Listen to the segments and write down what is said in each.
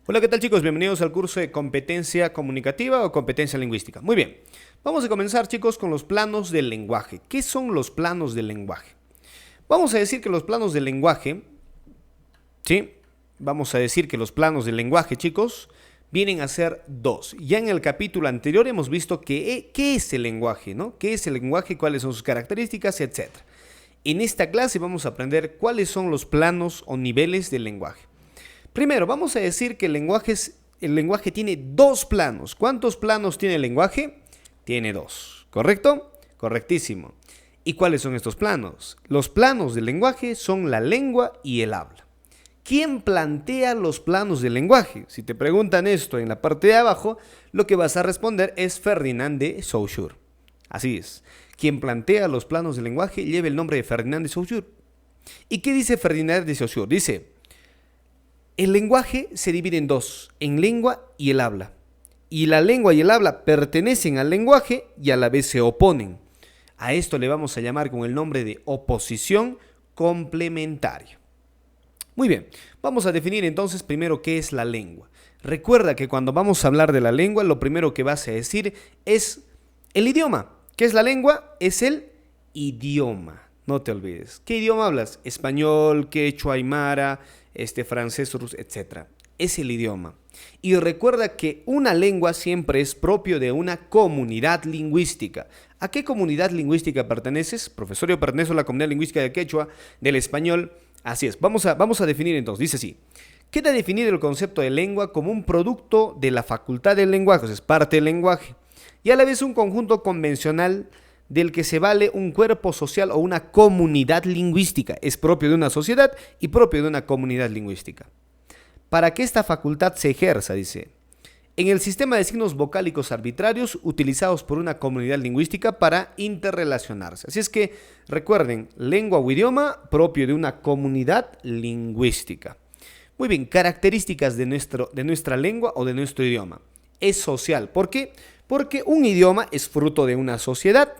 Hola, ¿qué tal chicos? Bienvenidos al curso de competencia comunicativa o competencia lingüística. Muy bien, vamos a comenzar chicos con los planos del lenguaje. ¿Qué son los planos del lenguaje? Vamos a decir que los planos del lenguaje, ¿sí? Vamos a decir que los planos del lenguaje, chicos, vienen a ser dos. Ya en el capítulo anterior hemos visto qué es el lenguaje, ¿no? ¿Qué es el lenguaje? ¿Cuáles son sus características? Etcétera. En esta clase vamos a aprender cuáles son los planos o niveles del lenguaje. Primero, vamos a decir que el lenguaje tiene dos planos. ¿Cuántos planos tiene el lenguaje? Tiene dos, ¿correcto? Correctísimo. ¿Y cuáles son estos planos? Los planos del lenguaje son la lengua y el habla. ¿Quién plantea los planos del lenguaje? Si te preguntan esto en la parte de abajo, lo que vas a responder es Ferdinand de Saussure. Así es. Quien plantea los planos del lenguaje lleva el nombre de Ferdinand de Saussure. ¿Y qué dice Ferdinand de Saussure? Dice: el lenguaje se divide en dos, en lengua y el habla. Y la lengua y el habla pertenecen al lenguaje y a la vez se oponen. A esto le vamos a llamar con el nombre de oposición complementaria. Muy bien, vamos a definir entonces primero qué es la lengua. Recuerda que cuando vamos a hablar de la lengua, lo primero que vas a decir es el idioma. ¿Qué es la lengua? Es el idioma. No te olvides. ¿Qué idioma hablas? Español, quechua, aymara, francés, ruso, etc. Es el idioma. Y recuerda que una lengua siempre es propio de una comunidad lingüística. ¿A qué comunidad lingüística perteneces? Profesor, yo pertenezco a la comunidad lingüística del quechua, del español. Así es. Vamos a definir entonces. Dice así: queda definido el concepto de lengua como un producto de la facultad del lenguaje, o sea, es parte del lenguaje, y a la vez un conjunto convencional del que se vale un cuerpo social o una comunidad lingüística. Es propio de una sociedad y propio de una comunidad lingüística. Para que esta facultad se ejerza, dice, en el sistema de signos vocálicos arbitrarios utilizados por una comunidad lingüística para interrelacionarse. Así es que recuerden, lengua o idioma propio de una comunidad lingüística. Muy bien, características de nuestra lengua o de nuestro idioma. Es social. ¿Por qué? Porque un idioma es fruto de una sociedad.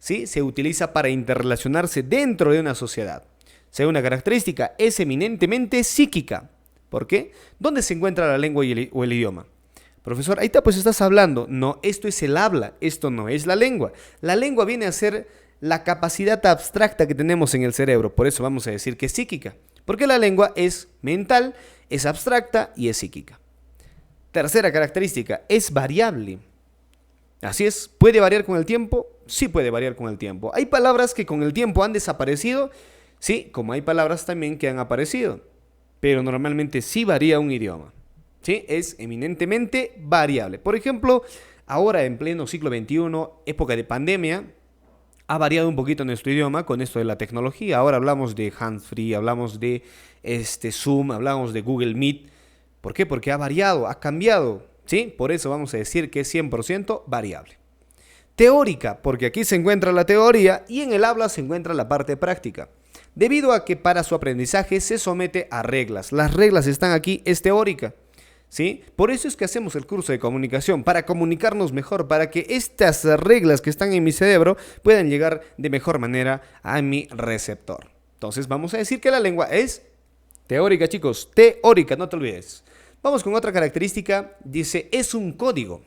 ¿Sí? Se utiliza para interrelacionarse dentro de una sociedad. Segunda característica, es eminentemente psíquica. ¿Por qué? ¿Dónde se encuentra la lengua o el idioma? Profesor, ahí está, pues estás hablando. No, esto es el habla, esto no es la lengua. La lengua viene a ser la capacidad abstracta que tenemos en el cerebro, por eso vamos a decir que es psíquica. Porque la lengua es mental, es abstracta y es psíquica. Tercera característica, es variable. Así es, ¿puede variar con el tiempo? Sí puede variar con el tiempo. Hay palabras que con el tiempo han desaparecido, sí, como hay palabras también que han aparecido, pero normalmente sí varía un idioma, ¿sí? Es eminentemente variable. Por ejemplo, ahora en pleno siglo XXI, época de pandemia, ha variado un poquito nuestro idioma con esto de la tecnología. Ahora hablamos de hands-free, hablamos de Zoom, hablamos de Google Meet. ¿Por qué? Porque ha variado, ha cambiado. ¿Sí? Por eso vamos a decir que es 100% variable. Teórica, porque aquí se encuentra la teoría y en el habla se encuentra la parte práctica. Debido a que para su aprendizaje se somete a reglas. Las reglas están aquí, es teórica. ¿Sí? Por eso es que hacemos el curso de comunicación, para comunicarnos mejor, para que estas reglas que están en mi cerebro puedan llegar de mejor manera a mi receptor. Entonces vamos a decir que la lengua es teórica, chicos, teórica, no te olvides. Vamos con otra característica, dice, es un código.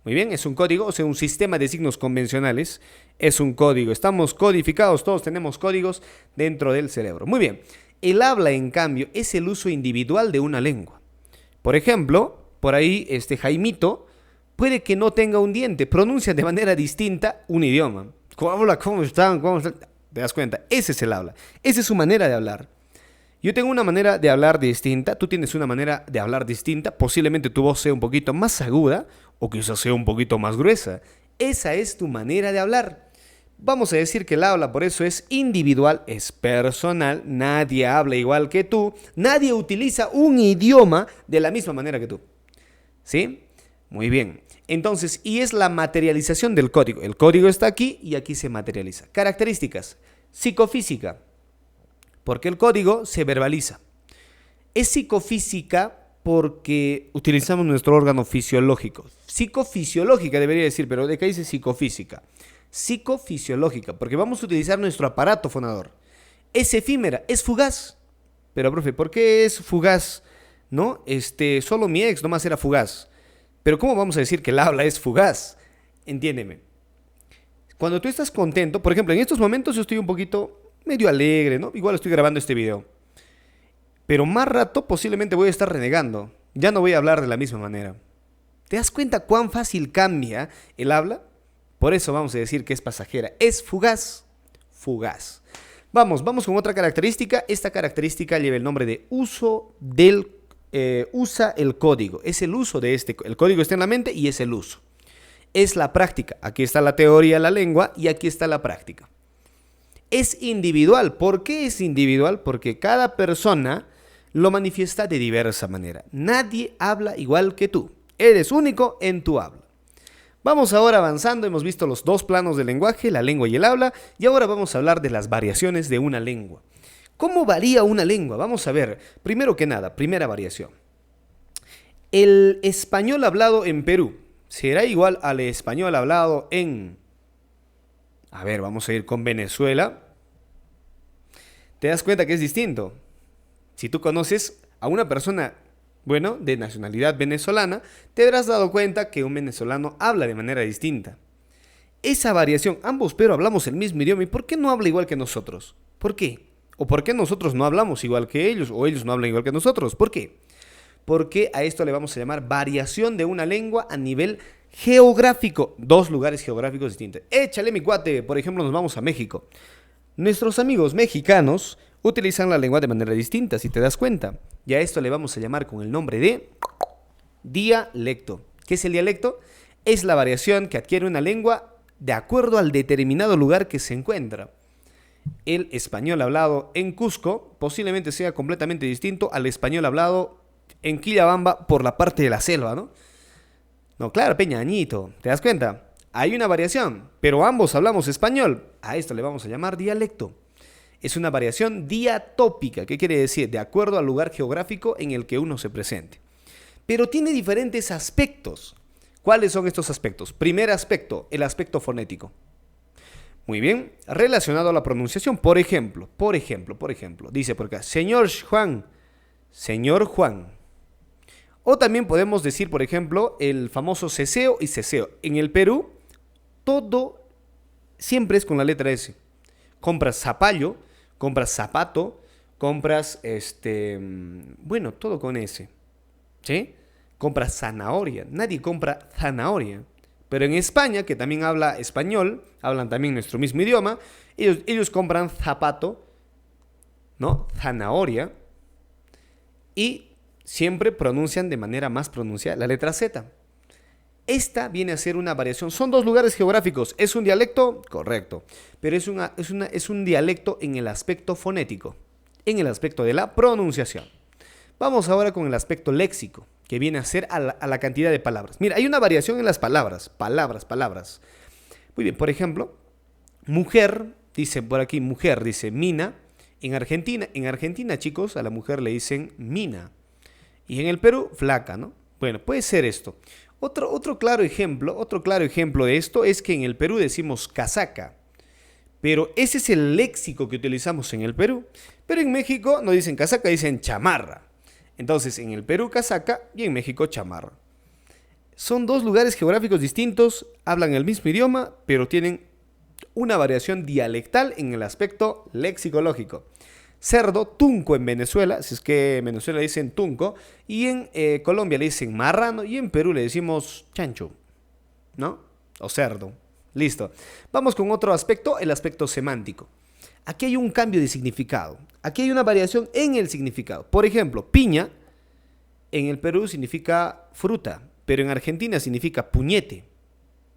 Muy bien, es un código, o sea, un sistema de signos convencionales, es un código. Estamos codificados, todos tenemos códigos dentro del cerebro. Muy bien, el habla, en cambio, es el uso individual de una lengua. Por ejemplo, por ahí, Jaimito puede que no tenga un diente, pronuncia de manera distinta un idioma. Hola, ¿cómo están? ¿Cómo están? ¿Te das cuenta? Ese es el habla, esa es su manera de hablar. Yo tengo una manera de hablar distinta, tú tienes una manera de hablar distinta, posiblemente tu voz sea un poquito más aguda o quizás sea un poquito más gruesa. Esa es tu manera de hablar. Vamos a decir que el habla por eso es individual, es personal, nadie habla igual que tú, nadie utiliza un idioma de la misma manera que tú. ¿Sí? Muy bien. Entonces, y es la materialización del código. El código está aquí y aquí se materializa. Características, psicofísica. Porque el código se verbaliza. Es psicofísica porque utilizamos nuestro órgano fisiológico. Psicofisiológica debería decir, pero ¿de qué dice psicofísica? Psicofisiológica, porque vamos a utilizar nuestro aparato fonador. Es efímera, es fugaz. Pero, profe, ¿por qué es fugaz? ¿no? Solo mi ex nomás era fugaz. Pero ¿cómo vamos a decir que el habla es fugaz? Entiéndeme. Cuando tú estás contento, por ejemplo, en estos momentos yo estoy un poquito medio alegre, ¿no? Igual estoy grabando este video. Pero más rato posiblemente voy a estar renegando. Ya no voy a hablar de la misma manera. ¿Te das cuenta cuán fácil cambia el habla? Por eso vamos a decir que es pasajera. Es fugaz. Fugaz. Vamos con otra característica. Esta característica lleva el nombre de uso del... usa el código. Es el uso de este. El código está en la mente y es el uso. Es la práctica. Aquí está la teoría de la lengua y aquí está la práctica. Es individual. ¿Por qué es individual? Porque cada persona lo manifiesta de diversa manera. Nadie habla igual que tú. Eres único en tu habla. Vamos ahora avanzando. Hemos visto los dos planos del lenguaje, la lengua y el habla. Y ahora vamos a hablar de las variaciones de una lengua. ¿Cómo varía una lengua? Vamos a ver. Primero que nada, primera variación. El español hablado en Perú será igual al español hablado en... A ver, vamos a ir con Venezuela. ¿Te das cuenta que es distinto? Si tú conoces a una persona, bueno, de nacionalidad venezolana, te habrás dado cuenta que un venezolano habla de manera distinta. Esa variación, ambos pero hablamos el mismo idioma, ¿y por qué no habla igual que nosotros? ¿Por qué? ¿O por qué nosotros no hablamos igual que ellos, o ellos no hablan igual que nosotros? ¿Por qué? Porque a esto le vamos a llamar variación de una lengua a nivel geográfico. Dos lugares geográficos distintos. Échale, mi cuate, por ejemplo, nos vamos a México. Nuestros amigos mexicanos utilizan la lengua de manera distinta, si te das cuenta. Y a esto le vamos a llamar con el nombre de dialecto. ¿Qué es el dialecto? Es la variación que adquiere una lengua de acuerdo al determinado lugar que se encuentra. El español hablado en Cusco posiblemente sea completamente distinto al español hablado en Quillabamba por la parte de la selva, ¿no? No, claro, Peñañito, ¿te das cuenta? Hay una variación, pero ambos hablamos español. A esto le vamos a llamar dialecto. Es una variación diatópica. ¿Qué quiere decir? De acuerdo al lugar geográfico en el que uno se presente. Pero tiene diferentes aspectos. ¿Cuáles son estos aspectos? Primer aspecto, el aspecto fonético. Muy bien, relacionado a la pronunciación. Por ejemplo, dice por acá, señor Juan, señor Juan. O también podemos decir, por ejemplo, el famoso ceseo y ceseo. En el Perú, todo siempre es con la letra S. Compras zapallo, compras zapato, compras, bueno, todo con S. ¿Sí? Compras zanahoria. Nadie compra zanahoria. Pero en España, que también habla español, hablan también nuestro mismo idioma, ellos compran zapato, ¿no? Zanahoria. Y siempre pronuncian de manera más pronunciada la letra Z. Esta viene a ser una variación. Son dos lugares geográficos. ¿Es un dialecto? Correcto. Pero es un dialecto en el aspecto fonético, en el aspecto de la pronunciación. Vamos ahora con el aspecto léxico, que viene a ser a la cantidad de palabras. Mira, hay una variación en las palabras. Palabras. Muy bien, por ejemplo, mujer, dice por aquí, mujer, dice mina. En Argentina, chicos, a la mujer le dicen mina. Y en el Perú, flaca, ¿no? Bueno, puede ser esto. Otro claro ejemplo de esto es que en el Perú decimos casaca. Pero ese es el léxico que utilizamos en el Perú. Pero en México no dicen casaca, dicen chamarra. Entonces, en el Perú casaca y en México chamarra. Son dos lugares geográficos distintos, hablan el mismo idioma, pero tienen una variación dialectal en el aspecto lexicológico. Cerdo, tunco en Venezuela, si es que en Venezuela le dicen tunco, y en Colombia le dicen marrano, y en Perú le decimos chancho, ¿no? O cerdo. Listo. Vamos con otro aspecto, el aspecto semántico. Aquí hay un cambio de significado. Aquí hay una variación en el significado. Por ejemplo, piña en el Perú significa fruta, pero en Argentina significa puñete.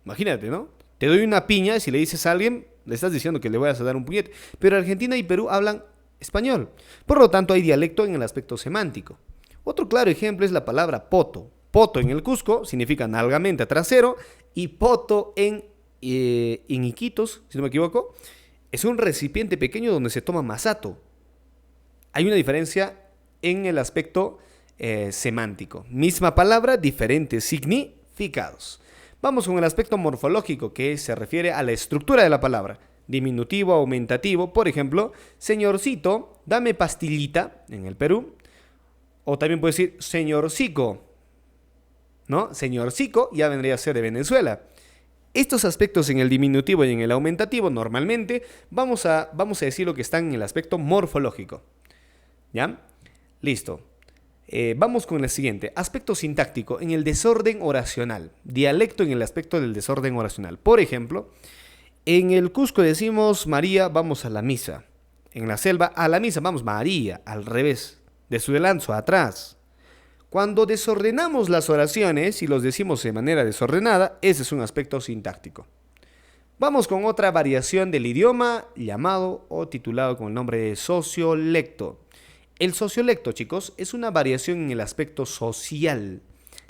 Imagínate, ¿no? Te doy una piña y si le dices a alguien, le estás diciendo que le vas a dar un puñete. Pero Argentina y Perú hablan español. Por lo tanto, hay dialecto en el aspecto semántico. Otro claro ejemplo es la palabra poto. Poto en el Cusco significa nalgamenta trasero y poto en Iquitos, si no me equivoco, es un recipiente pequeño donde se toma masato. Hay una diferencia en el aspecto semántico. Misma palabra, diferentes significados. Vamos con el aspecto morfológico, que se refiere a la estructura de la palabra. Diminutivo, aumentativo, por ejemplo, señorcito, dame pastillita, en el Perú. O también puedes decir señorcico, ¿no? Señorcico ya vendría a ser de Venezuela. Estos aspectos en el diminutivo y en el aumentativo, normalmente, vamos a decir lo que están en el aspecto morfológico. ¿Ya? Listo. Vamos con el siguiente. Aspecto sintáctico en el desorden oracional. Dialecto en el aspecto del desorden oracional. Por ejemplo, en el Cusco decimos María, vamos a la misa. En la selva, a la misa, vamos María, al revés. De su delanzo, atrás. Cuando desordenamos las oraciones y los decimos de manera desordenada, ese es un aspecto sintáctico. Vamos con otra variación del idioma llamado o titulado con el nombre de sociolecto. El sociolecto, chicos, es una variación en el aspecto social,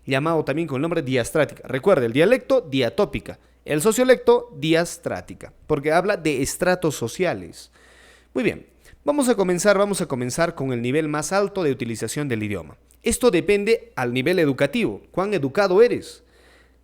llamado también con el nombre diastrática. Recuerda, el dialecto, diatópica. El sociolecto, diastrática, porque habla de estratos sociales. Muy bien, vamos a comenzar con el nivel más alto de utilización del idioma. Esto depende al nivel educativo, cuán educado eres.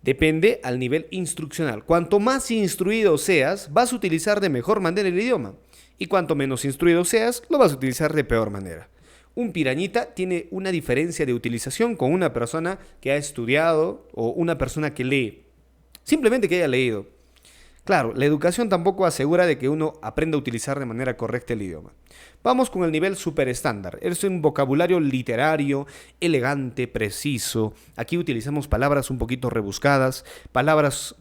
Depende al nivel instruccional. Cuanto más instruido seas, vas a utilizar de mejor manera el idioma. Y cuanto menos instruido seas, lo vas a utilizar de peor manera. Un pirañita tiene una diferencia de utilización con una persona que ha estudiado o una persona que lee. Simplemente que haya leído. Claro, la educación tampoco asegura de que uno aprenda a utilizar de manera correcta el idioma. Vamos con el nivel superestándar. Es un vocabulario literario, elegante, preciso. Aquí utilizamos palabras un poquito rebuscadas, palabras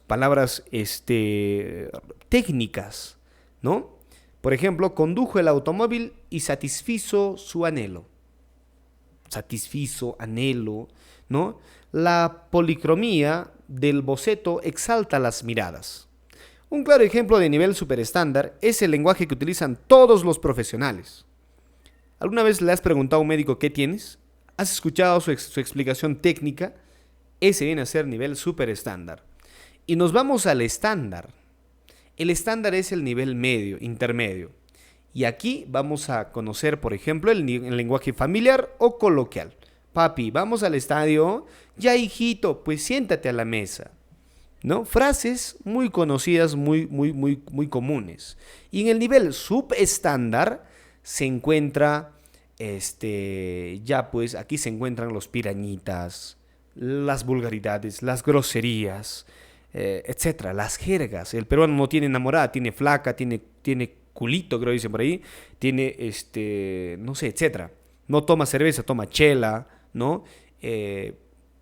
técnicas, ¿no? Por ejemplo, condujo el automóvil y satisfizo su anhelo. Satisfizo, anhelo, ¿no? La policromía del boceto exalta las miradas. Un claro ejemplo de nivel superestándar es el lenguaje que utilizan todos los profesionales. ¿Alguna vez le has preguntado a un médico qué tienes? ¿Has escuchado su explicación técnica? Ese viene a ser nivel superestándar. Y nos vamos al estándar. El estándar es el nivel medio, intermedio. Y aquí vamos a conocer, por ejemplo, el lenguaje familiar o coloquial. Papi, vamos al estadio. Ya, hijito, pues siéntate a la mesa. ¿No? Frases muy conocidas, muy comunes. Y en el nivel subestándar se encuentra, ya pues aquí se encuentran los pirañitas, las vulgaridades, las groserías, etcétera, las jergas. El peruano no tiene enamorada, tiene flaca, tiene culito, creo que dicen por ahí, tiene, no sé, etcétera. No toma cerveza, toma chela, ¿no?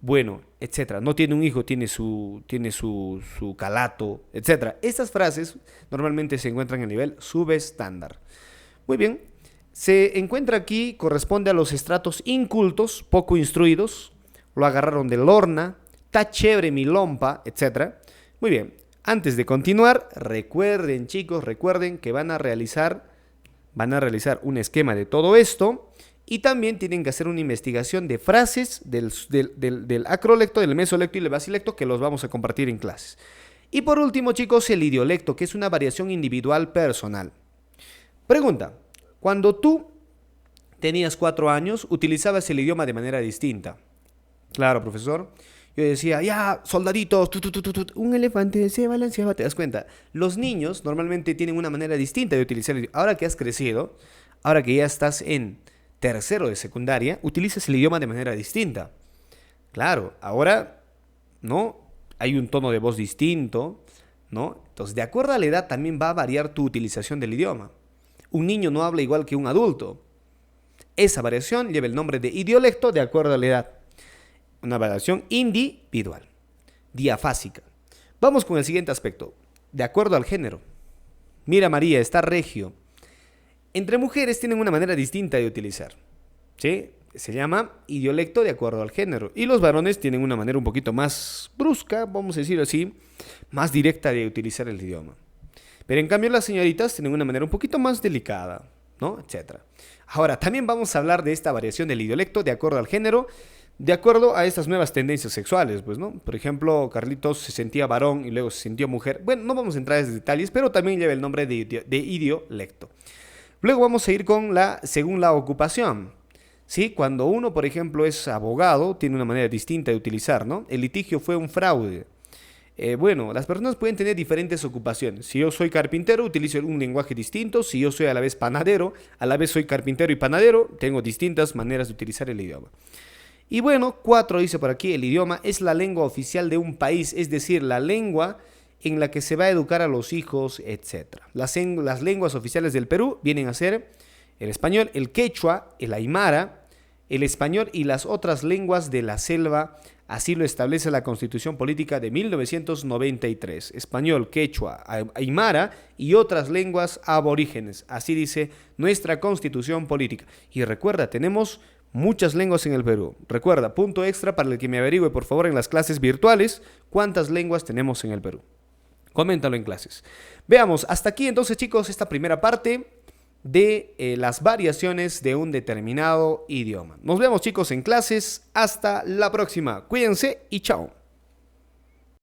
Bueno, etcétera. No tiene un hijo, tiene su calato, etcétera. Estas frases normalmente se encuentran en el nivel subestándar. Muy bien. Se encuentra aquí, corresponde a los estratos incultos, poco instruidos. Lo agarraron de lorna, está chévere mi lompa, etcétera. Muy bien. Antes de continuar, recuerden, chicos, recuerden que van a realizar un esquema de todo esto. Y también tienen que hacer una investigación de frases del acrolecto, del mesolecto y del basilecto, que los vamos a compartir en clases. Y por último, chicos, el idiolecto, que es una variación individual personal. Pregunta: cuando tú tenías 4 años, utilizabas el idioma de manera distinta. Claro, profesor. Yo decía, ya, soldaditos, un elefante se balanceaba, ¿te das cuenta? Los niños normalmente tienen una manera distinta de utilizar el idioma. Ahora que has crecido, ahora que ya estás en tercero de secundaria, utilizas el idioma de manera distinta. Claro, ahora, ¿no? Hay un tono de voz distinto, ¿no? Entonces, de acuerdo a la edad también va a variar tu utilización del idioma. Un niño no habla igual que un adulto. Esa variación lleva el nombre de idiolecto de acuerdo a la edad. Una variación individual, diafásica. Vamos con el siguiente aspecto. De acuerdo al género. Mira, María, está regio. Entre mujeres tienen una manera distinta de utilizar, ¿sí? Se llama idiolecto de acuerdo al género. Y los varones tienen una manera un poquito más brusca, vamos a decirlo así, más directa de utilizar el idioma. Pero en cambio las señoritas tienen una manera un poquito más delicada, ¿no? Etcétera. Ahora, también vamos a hablar de esta variación del idiolecto de acuerdo al género, de acuerdo a estas nuevas tendencias sexuales, pues, ¿no? Por ejemplo, Carlitos se sentía varón y luego se sintió mujer. Bueno, no vamos a entrar en esos detalles, pero también lleva el nombre de idiolecto. Luego vamos a ir con según la ocupación, ¿sí? Cuando uno, por ejemplo, es abogado, tiene una manera distinta de utilizar, ¿no? El litigio fue un fraude. bueno, las personas pueden tener diferentes ocupaciones. Si yo soy carpintero, utilizo un lenguaje distinto. Si yo soy a la vez panadero, a la vez soy carpintero y panadero, tengo distintas maneras de utilizar el idioma. Y bueno, 4 dice por aquí, el idioma es la lengua oficial de un país, es decir, la lengua en la que se va a educar a los hijos, etc. Las lenguas oficiales del Perú vienen a ser el español, el quechua, el aymara, el español y las otras lenguas de la selva. Así lo establece la Constitución Política de 1993. Español, quechua, aymara y otras lenguas aborígenes. Así dice nuestra Constitución Política. Y recuerda, tenemos muchas lenguas en el Perú. Recuerda, punto extra para el que me averigüe, por favor, en las clases virtuales, cuántas lenguas tenemos en el Perú. Coméntalo en clases. Veamos, hasta aquí entonces, chicos, esta primera parte de las variaciones de un determinado idioma. Nos vemos, chicos, en clases. Hasta la próxima. Cuídense y chao.